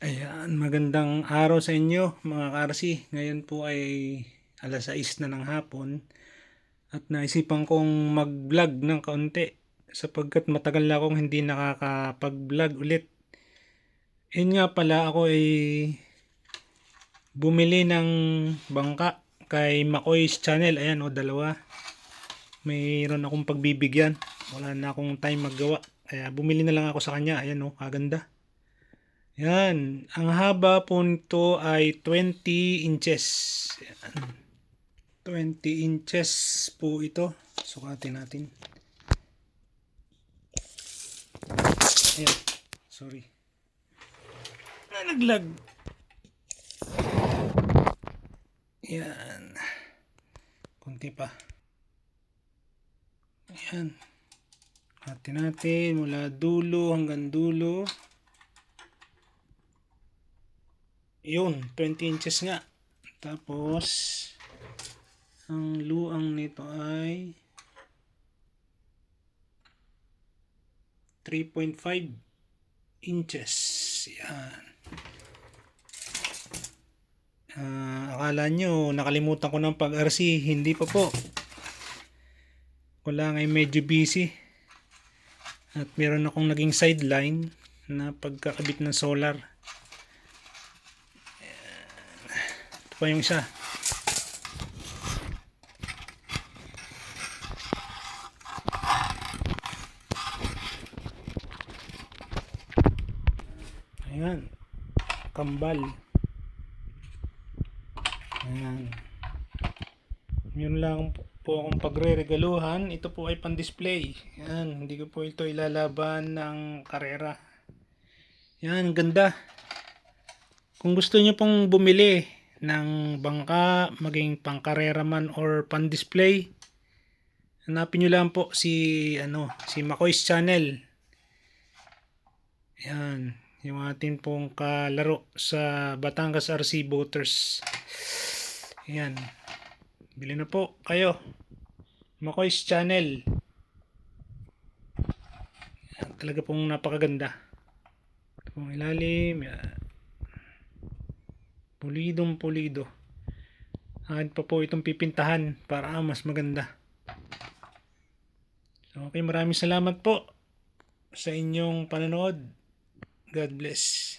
Ayan, magandang araw sa inyo mga ka-RC. Ngayon po ay alas 6 na ng hapon at naisipan kong mag-vlog ng kaunti sapagkat matagal na akong hindi nakakapag-vlog ulit. Yun nga pala, ako ay bumili ng bangka kay Makoy's Channel. Ayan o, dalawa. Mayroon akong pagbibigyan. Wala na akong time maggawa. Kaya bumili na lang ako sa kanya. Ayan o, kaganda. Yan, ang haba po nito ay 20 inches. Yan. 20 inches po ito. Sukatin natin. Ayan, sorry. Nalaglag. Yan. Kunti pa. Ayan. Sukatin natin mula dulo hanggang dulo. Yun, 20 inches nga. Tapos ang luang nito ay 3.5 inches. Yan. Akala nyo nakalimutan ko ng pag-RC. Hindi pa po. Wala nga, medyo busy. At meron akong naging sideline na pagkakabit ng solar. Ito pa yung isa. Ayan. Kambal. Ayan. Yun lang po akong pagre-regaluhan. Ito po ay pan-display. Ayan. Hindi ko po ito ilalaban ng karera. Ayan. Ganda. Kung gusto nyo pong bumili ng bangka, maging pang-karera man or pan-display, hanapin nyo lang po si Makoy's Channel. Ayan. Yung ating pong kalaro sa Batangas RC Boaters. Ayan. Bili na po kayo. Makoy's Channel. Ayan, talaga pong napakaganda. Ito pong ilalim. Ayan. Pulidong pulido. Akin pa po itong pipintahan para mas maganda. So, okay, maraming salamat po sa inyong panonood. God bless.